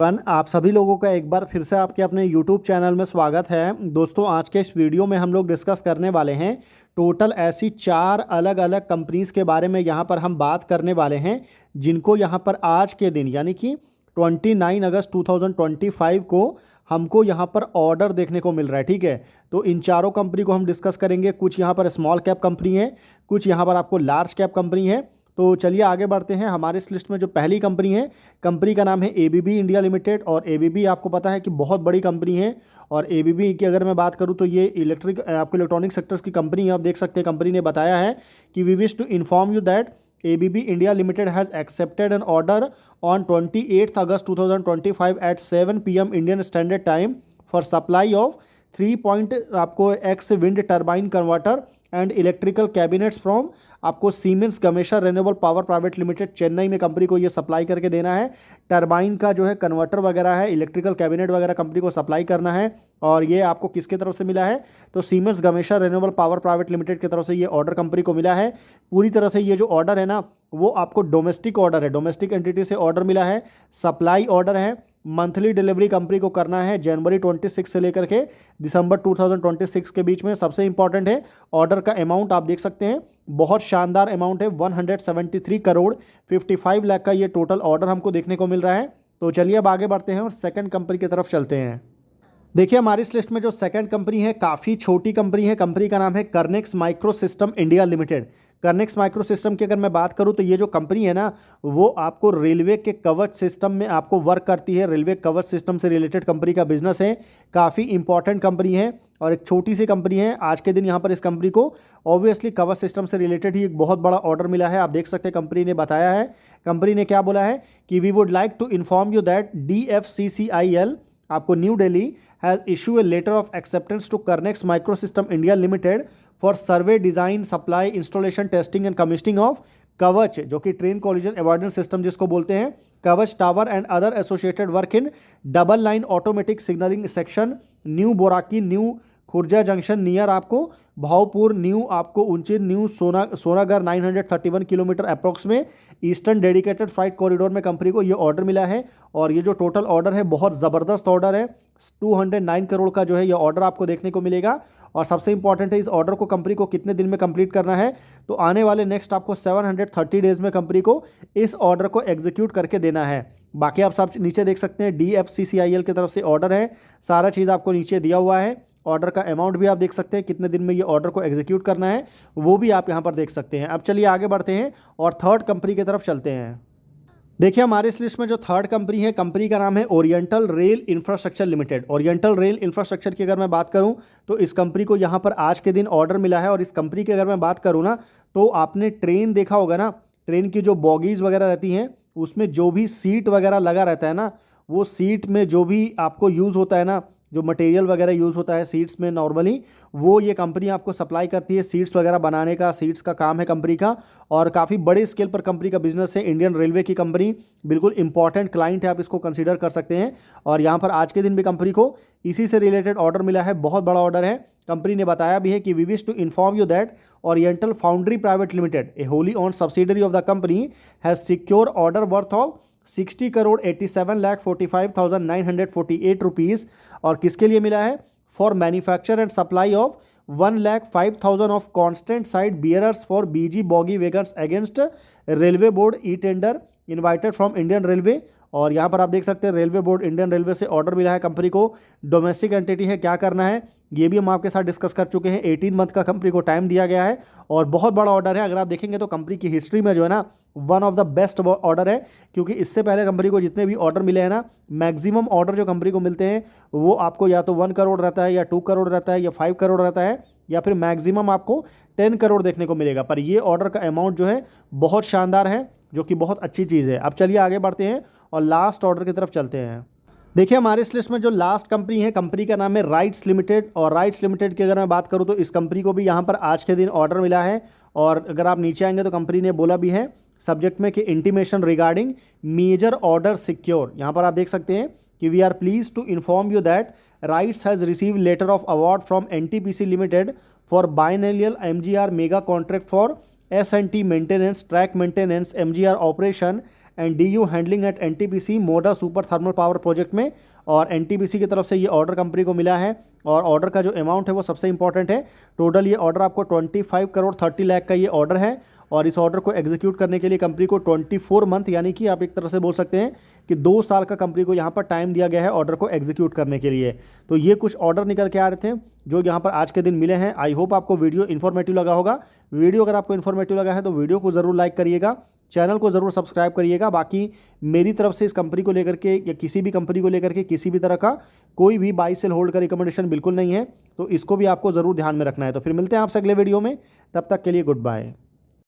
आप सभी लोगों का एक बार फिर से आपके अपने YouTube चैनल में स्वागत है। दोस्तों, आज के इस वीडियो में हम लोग डिस्कस करने वाले हैं टोटल ऐसी 4 अलग अलग कंपनीज़ के बारे में। यहाँ पर हम बात करने वाले हैं जिनको यहाँ पर आज के दिन यानी कि 29 अगस्त 2025 को हमको यहाँ पर ऑर्डर देखने को मिल रहा है। ठीक है, तो इन चारों कंपनी को हम डिस्कस करेंगे। कुछ यहाँ पर स्मॉल कैप कंपनी है, कुछ यहाँ पर आपको लार्ज कैप कंपनी है। तो चलिए आगे बढ़ते हैं। हमारे इस लिस्ट में जो पहली कंपनी है, कंपनी का नाम है एबीबी इंडिया लिमिटेड। और एबीबी आपको पता है कि बहुत बड़ी कंपनी है। और एबीबी की अगर मैं बात करूं तो ये आपको इलेक्ट्रॉनिक सेक्टर्स की कंपनी है। आप देख सकते हैं कंपनी ने बताया है कि we wish to inform you that ABB India limited has accepted an order on 28 August 2025 at 7 PM Indian standard time for supply of 3.x wind turbine converter and electrical cabinets from आपको Siemens Gamesa renewable power private limited Chennai में कंपनी को ये supply करके देना है। Turbine का जो है कन्वर्टर वगैरह है, इलेक्ट्रिकल कैबिनेट वगैरह कंपनी को सप्लाई करना है। और ये आपको किसके तरफ से मिला है, तो Siemens Gamesa renewable power private limited की तरफ से ये ऑर्डर कंपनी को मिला है। पूरी तरह से ये जो ऑर्डर है ना, वो आपको डोमेस्टिक ऑर्डर है, डोमेस्टिक एंटिटी से ऑर्डर मिला है, सप्लाई ऑर्डर है। मंथली डिलीवरी कंपनी को करना है जनवरी 26 से लेकर के दिसंबर 2026 के बीच में। सबसे इंपॉर्टेंट है ऑर्डर का अमाउंट, आप देख सकते हैं बहुत शानदार अमाउंट है, 173 करोड़ 55 लाख का ये टोटल ऑर्डर हमको देखने को मिल रहा है। तो चलिए अब आगे बढ़ते हैं और सेकंड कंपनी की तरफ चलते हैं। देखिए हमारी इस लिस्ट में जो सेकंड कंपनी है, काफ़ी छोटी कंपनी है। कंपनी का नाम है Kernex micro system India limited. Kernex micro system की अगर मैं बात करूं तो ये जो कंपनी है ना, वो आपको रेलवे के कवच सिस्टम में आपको वर्क करती है। रेलवे कवच सिस्टम से रिलेटेड कंपनी का बिजनेस है, काफ़ी इंपॉर्टेंट कंपनी है और एक छोटी सी कंपनी है। आज के दिन यहाँ पर इस कंपनी को ऑब्वियसली कवच सिस्टम से रिलेटेड ही एक बहुत बड़ा ऑर्डर मिला है। आप देख सकते हैं कंपनी ने बताया है, कंपनी ने क्या बोला है कि we would like to inform you that DFCCIL आपको New Delhi has issue a letter of acceptance to Kernex micro system India limited for survey design supply installation testing and commissioning of Kavach, जो कि ट्रेन कोलिजन अवॉइडेंस सिस्टम जिसको बोलते हैं, Kavach tower and other associated work in double line automatic signalling section new Boraki new Khurja junction near आपको Bhaupur new आपको Unchin new Sonagar 931 kilometre approx में eastern dedicated freight corridor में कंपनी को ये ऑर्डर मिला है। और ये जो टोटल ऑर्डर है बहुत ज़बरदस्त ऑर्डर है, 209 करोड़ का जो है ये ऑर्डर आपको देखने को मिलेगा। और सबसे इंपॉर्टेंट है इस ऑर्डर को कंपनी को कितने दिन में कंप्लीट करना है, तो आने वाले नेक्स्ट आपको 730 डेज में कंपनी को इस ऑर्डर को एग्जीक्यूट करके देना है। बाकी आप सब नीचे देख सकते हैं DFCCIL की तरफ से ऑर्डर है, सारा चीज़ आपको नीचे दिया हुआ है। ऑर्डर का अमाउंट भी आप देख सकते हैं, कितने दिन में ये ऑर्डर को एग्जीक्यूट करना है वो भी आप यहाँ पर देख सकते हैं। अब चलिए आगे बढ़ते हैं और थर्ड कंपनी की तरफ चलते हैं। देखिए हमारे इस लिस्ट में जो थर्ड कंपनी है, कंपनी का नाम है oriental rail infrastructure limited. Oriental rail infrastructure की अगर मैं बात करूं तो इस कंपनी को यहाँ पर आज के दिन ऑर्डर मिला है। और इस कंपनी की अगर मैं बात करूँ ना, तो आपने ट्रेन देखा होगा ना, ट्रेन की जो बॉगीज़ वगैरह रहती हैं उसमें जो भी सीट वगैरह लगा रहता है ना, वो सीट में जो भी आपको यूज़ होता है ना, जो मटेरियल वगैरह यूज़ होता है सीट्स में नॉर्मली, वो ये कंपनी आपको सप्लाई करती है। सीट्स वगैरह बनाने का, सीट्स का काम है कंपनी का। और काफ़ी बड़े स्केल पर कंपनी का बिजनेस है। इंडियन रेलवे की कंपनी, बिल्कुल इंपॉर्टेंट क्लाइंट है, आप इसको कंसीडर कर सकते हैं। और यहाँ पर आज के दिन भी कंपनी को इसी से रिलेटेड ऑर्डर मिला है, बहुत बड़ा ऑर्डर है। कंपनी ने बताया भी है कि we wish to inform you that Oriental Foundry Private Limited, a wholly owned subsidiary of the company, has secure order worth of 60 crore 87,45,948 rupees. और किसके लिए मिला है, for manufacture and supply of 1,05,000 of constant side bearers for BG bogie wagons against railway board e tender invited from Indian railway. और यहाँ पर आप देख सकते हैं रेलवे बोर्ड इंडियन रेलवे से ऑर्डर मिला है कंपनी को। डोमेस्टिक एंटिटी है, क्या करना है ये भी हम आपके साथ डिस्कस कर चुके हैं। 18 मंथ का कंपनी को टाइम दिया गया है और बहुत बड़ा ऑर्डर है। अगर आप देखेंगे तो कंपनी की हिस्ट्री में जो है ना, one of the best order है, क्योंकि इससे पहले कंपनी को जितने भी ऑर्डर मिले हैं ना, मैक्सिमम ऑर्डर जो कंपनी को मिलते हैं वो आपको या तो 1 करोड़ रहता है, या 2 करोड़ रहता है, या 5 करोड़ रहता है, या फिर मैक्सिमम आपको 10 करोड़ देखने को मिलेगा। पर ये ऑर्डर का अमाउंट जो है बहुत शानदार है, जो कि बहुत अच्छी चीज़ है। अब चलिए आगे बढ़ते हैं और लास्ट ऑर्डर की तरफ चलते हैं। देखिए हमारे इस लिस्ट में जो लास्ट कंपनी है, कंपनी का नाम है राइट्स लिमिटेड। और राइट्स लिमिटेड की अगर मैं बात करूं तो इस कंपनी को भी यहाँ पर आज के दिन ऑर्डर मिला है। और अगर आप नीचे आएंगे तो कंपनी ने बोला भी है सब्जेक्ट में कि intimation regarding major order secure. यहाँ पर आप देख सकते हैं कि we are please to inform you that RITES has receive letter of award from NTPC limited for biennial MGR mega contract for S&T maintenance, track maintenance, MGR operation and DU handling at NTPC Mouda super thermal power project में। और NTPC की तरफ से ये order company को मिला है और ऑर्डर का जो अमाउंट है वो सबसे इंपॉर्टेंट है। टोटल ये ऑर्डर आपको 25 करोड़ 30 लाख का ये ऑर्डर है और इस ऑर्डर को एग्जीक्यूट करने के लिए कंपनी को 24 मंथ यानी कि आप एक तरह से बोल सकते हैं कि 2 साल का कंपनी को यहाँ पर टाइम दिया गया है ऑर्डर को एग्जीक्यूट करने के लिए। तो ये कुछ ऑर्डर निकल के आ रहे थे जो यहाँ पर आज के दिन मिले हैं। आई होप आपको वीडियो इन्फॉर्मेटिव लगा होगा। वीडियो अगर आपको इन्फॉर्मेटिव लगा है तो वीडियो को ज़रूर लाइक करिएगा, चैनल को ज़रूर सब्सक्राइब करिएगा। बाकी मेरी तरफ से इस कंपनी को लेकर के या किसी भी कंपनी को लेकर के किसी भी तरह का कोई भी बाई सेल होल्ड का रिकमेंडेशन बिल्कुल नहीं है, तो इसको भी आपको ज़रूर ध्यान में रखना है। तो फिर मिलते हैं आपसे अगले वीडियो में, तब तक के लिए गुड बाय।